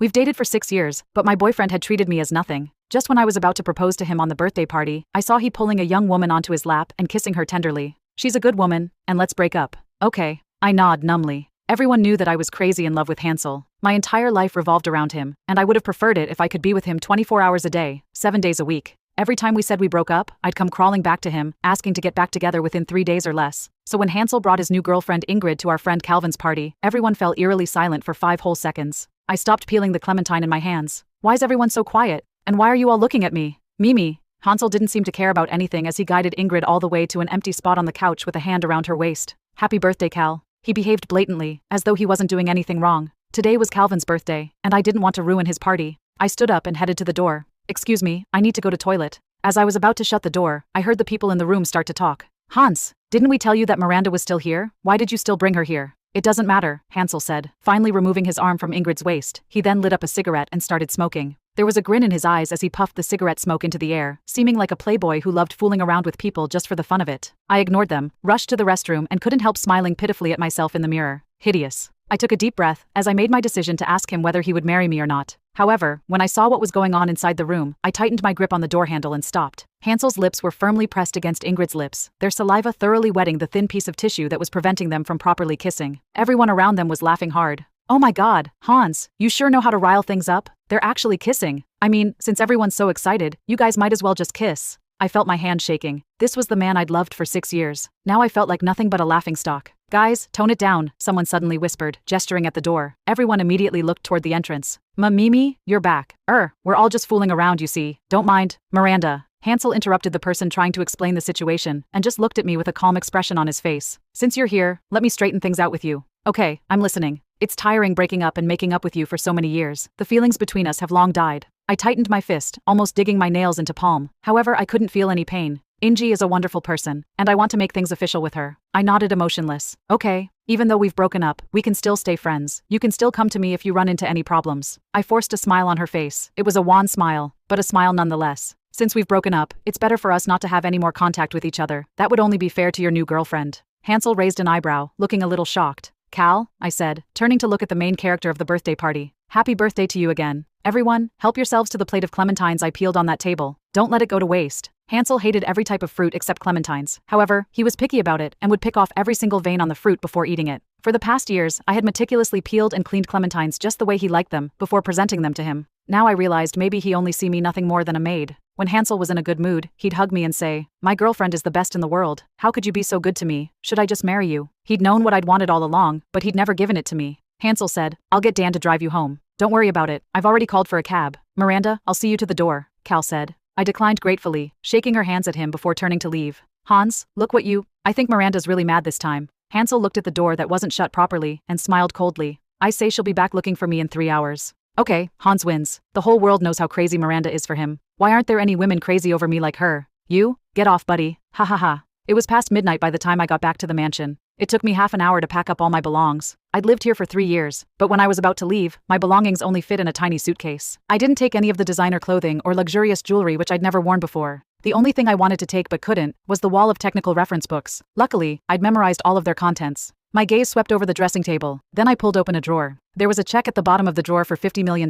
We've dated for 6 years, but my boyfriend had treated me as nothing. Just when I was about to propose to him on the birthday party, I saw he pulling a young woman onto his lap and kissing her tenderly. She's a good woman, and let's break up. Okay. I nod numbly. Everyone knew that I was crazy in love with Hansel. My entire life revolved around him, and I would have preferred it if I could be with him 24 hours a day, 7 days a week. Every time we said we broke up, I'd come crawling back to him, asking to get back together within 3 days or less. So when Hansel brought his new girlfriend Ingrid to our friend Calvin's party, everyone fell eerily silent for 5 whole seconds. I stopped peeling the clementine in my hands. Why's everyone so quiet? And why are you all looking at me? Mimi. Hansel didn't seem to care about anything as he guided Ingrid all the way to an empty spot on the couch with a hand around her waist. Happy birthday, Cal. He behaved blatantly, as though he wasn't doing anything wrong. Today was Calvin's birthday, and I didn't want to ruin his party. I stood up and headed to the door. Excuse me, I need to go to toilet. As I was about to shut the door, I heard the people in the room start to talk. Hans, didn't we tell you that Miranda was still here? Why did you still bring her here? It doesn't matter, Hansel said, finally removing his arm from Ingrid's waist. He then lit up a cigarette and started smoking. There was a grin in his eyes as he puffed the cigarette smoke into the air, seeming like a playboy who loved fooling around with people just for the fun of it. I ignored them, rushed to the restroom and couldn't help smiling pitifully at myself in the mirror. Hideous. I took a deep breath as I made my decision to ask him whether he would marry me or not. However, when I saw what was going on inside the room, I tightened my grip on the door handle and stopped. Hansel's lips were firmly pressed against Ingrid's lips, their saliva thoroughly wetting the thin piece of tissue that was preventing them from properly kissing. Everyone around them was laughing hard. Oh my god, Hans, you sure know how to rile things up? They're actually kissing. I mean, since everyone's so excited, you guys might as well just kiss. I felt my hand shaking. This was the man I'd loved for 6 years. Now I felt like nothing but a laughingstock. Guys, tone it down, someone suddenly whispered, gesturing at the door. Everyone immediately looked toward the entrance. Mimi, you're back. We're all just fooling around, you see. Don't mind. Miranda. Hansel interrupted the person trying to explain the situation and just looked at me with a calm expression on his face. Since you're here, let me straighten things out with you. Okay, I'm listening. It's tiring breaking up and making up with you for so many years. The feelings between us have long died. I tightened my fist, almost digging my nails into palm. However, I couldn't feel any pain. Ingy is a wonderful person, and I want to make things official with her. I nodded emotionless. Okay, even though we've broken up, we can still stay friends. You can still come to me if you run into any problems. I forced a smile on her face. It was a wan smile, but a smile nonetheless. Since we've broken up, it's better for us not to have any more contact with each other. That would only be fair to your new girlfriend. Hansel raised an eyebrow, looking a little shocked. Cal, I said, turning to look at the main character of the birthday party. Happy birthday to you again. Everyone, help yourselves to the plate of clementines I peeled on that table. Don't let it go to waste. Hansel hated every type of fruit except clementines. However, he was picky about it and would pick off every single vein on the fruit before eating it. For the past years, I had meticulously peeled and cleaned clementines just the way he liked them before presenting them to him. Now I realized maybe he only see me nothing more than a maid. When Hansel was in a good mood, he'd hug me and say, "My girlfriend is the best in the world. How could you be so good to me? Should I just marry you?" He'd known what I'd wanted all along, but he'd never given it to me. Hansel said, "I'll get Dan to drive you home. Don't worry about it, I've already called for a cab. Miranda, I'll see you to the door," Cal said. I declined gratefully, shaking her hands at him before turning to leave. Hans, look what you— I think Miranda's really mad this time. Hansel looked at the door that wasn't shut properly and smiled coldly. I say she'll be back looking for me in 3 hours. Okay, Hans wins. The whole world knows how crazy Miranda is for him. Why aren't there any women crazy over me like her? You? Get off, buddy. Ha ha ha. It was past midnight by the time I got back to the mansion. It took me half an hour to pack up all my belongs. I'd lived here for 3 years, but when I was about to leave, my belongings only fit in a tiny suitcase. I didn't take any of the designer clothing or luxurious jewelry which I'd never worn before. The only thing I wanted to take but couldn't was the wall of technical reference books. Luckily, I'd memorized all of their contents. My gaze swept over the dressing table. Then I pulled open a drawer. There was a check at the bottom of the drawer for $50 million.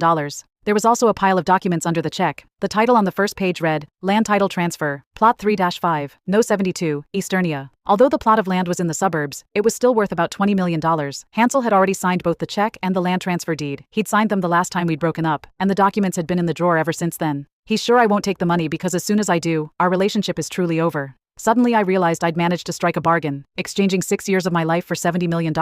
There was also a pile of documents under the check. The title on the first page read, Land Title Transfer, Plot 3-5, No 72, Easternia. Although the plot of land was in the suburbs, it was still worth about $20 million. Hansel had already signed both the check and the land transfer deed. He'd signed them the last time we'd broken up, and the documents had been in the drawer ever since then. He's sure I won't take the money because as soon as I do, our relationship is truly over. Suddenly I realized I'd managed to strike a bargain. Exchanging 6 years of my life for $70 million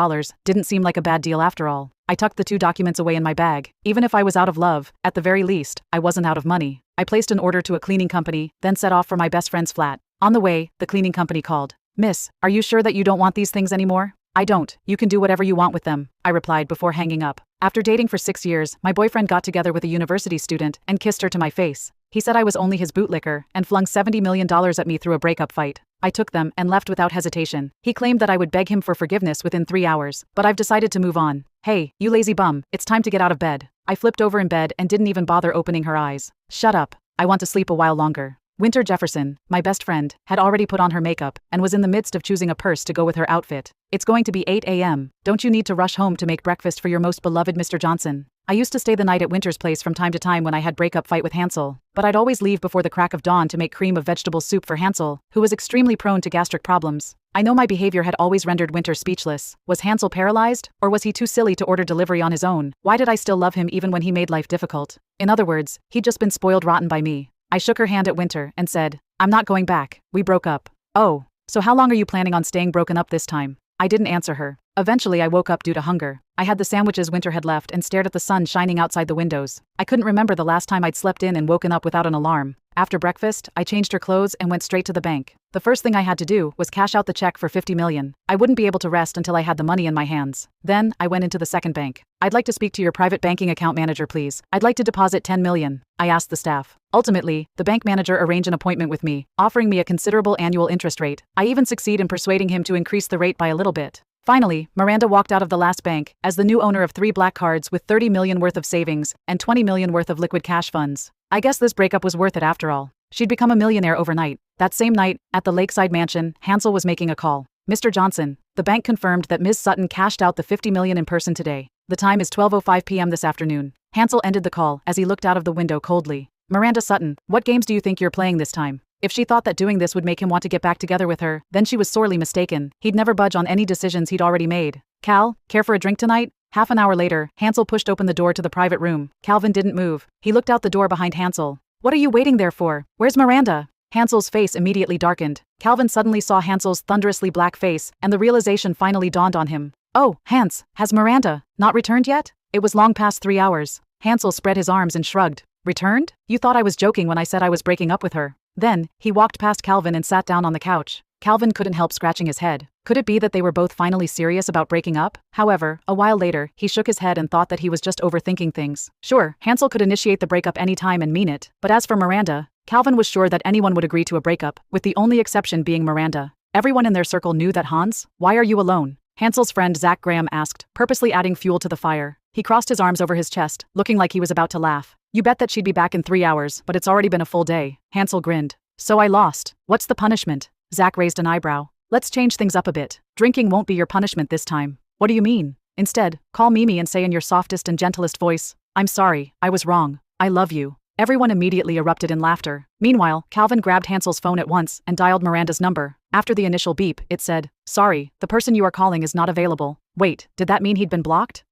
didn't seem like a bad deal after all. I tucked the 2 documents away in my bag. Even if I was out of love, at the very least, I wasn't out of money. I placed an order to a cleaning company, then set off for my best friend's flat. On the way, the cleaning company called. "Miss, are you sure that you don't want these things anymore?" "I don't. You can do whatever you want with them," I replied before hanging up. After dating for 6 years, my boyfriend got together with a university student and kissed her to my face. He said I was only his bootlicker and flung $70 million at me through a breakup fight. I took them and left without hesitation. He claimed that I would beg him for forgiveness within 3 hours, but I've decided to move on. "Hey, you lazy bum, it's time to get out of bed." I flipped over in bed and didn't even bother opening her eyes. "Shut up. I want to sleep a while longer." Winter Jefferson, my best friend, had already put on her makeup and was in the midst of choosing a purse to go with her outfit. "It's going to be 8 a.m. Don't you need to rush home to make breakfast for your most beloved Mr. Johnson?" I used to stay the night at Winter's place from time to time when I had breakup fight with Hansel, but I'd always leave before the crack of dawn to make cream of vegetable soup for Hansel, who was extremely prone to gastric problems. I know my behavior had always rendered Winter speechless. Was Hansel paralyzed, or was he too silly to order delivery on his own? Why did I still love him even when he made life difficult? In other words, he'd just been spoiled rotten by me. I shook her hand at Winter and said, "I'm not going back. We broke up." "Oh, so how long are you planning on staying broken up this time?" I didn't answer her. Eventually I woke up due to hunger. I had the sandwiches Winter had left and stared at the sun shining outside the windows. I couldn't remember the last time I'd slept in and woken up without an alarm. After breakfast, I changed her clothes and went straight to the bank. The first thing I had to do was cash out the check for $50 million. I wouldn't be able to rest until I had the money in my hands. Then, I went into the second bank. "I'd like to speak to your private banking account manager, please. I'd like to deposit $10 million. I asked the staff. Ultimately, the bank manager arranged an appointment with me, offering me a considerable annual interest rate. I even succeed in persuading him to increase the rate by a little bit. Finally, Miranda walked out of the last bank as the new owner of 3 black cards with $30 million worth of savings and $20 million worth of liquid cash funds. I guess this breakup was worth it after all. She'd become a millionaire overnight. That same night, at the Lakeside Mansion, Hansel was making a call. "Mr. Johnson, the bank confirmed that Ms. Sutton cashed out the $50 million in person today. The time is 12:05 p.m. this afternoon." Hansel ended the call as he looked out of the window coldly. "Miranda Sutton, what games do you think you're playing this time?" If she thought that doing this would make him want to get back together with her, then she was sorely mistaken. He'd never budge on any decisions he'd already made. "Cal, care for a drink tonight?" Half an hour later, Hansel pushed open the door to the private room. Calvin didn't move. He looked out the door behind Hansel. "What are you waiting there for? Where's Miranda?" Hansel's face immediately darkened. Calvin suddenly saw Hansel's thunderously black face, and the realization finally dawned on him. "Oh, Hans, has Miranda not returned yet?" It was long past 3 hours. Hansel spread his arms and shrugged. "Returned? You thought I was joking when I said I was breaking up with her." Then, he walked past Calvin and sat down on the couch. Calvin couldn't help scratching his head. Could it be that they were both finally serious about breaking up? However, a while later, he shook his head and thought that he was just overthinking things. Sure, Hansel could initiate the breakup any time and mean it, but as for Miranda, Calvin was sure that anyone would agree to a breakup, with the only exception being Miranda. Everyone in their circle knew that. "Hans, why are you alone?" Hansel's friend Zach Graham asked, purposely adding fuel to the fire. He crossed his arms over his chest, looking like he was about to laugh. "You bet that she'd be back in 3 hours, but it's already been a full day." Hansel grinned. "So I lost. What's the punishment?" Zach raised an eyebrow. "Let's change things up a bit. Drinking won't be your punishment this time." "What do you mean?" "Instead, call Mimi and say in your softest and gentlest voice, 'I'm sorry, I was wrong. I love you.'" Everyone immediately erupted in laughter. Meanwhile, Calvin grabbed Hansel's phone at once and dialed Miranda's number. After the initial beep, it said, "Sorry, the person you are calling is not available." Wait, did that mean he'd been blocked?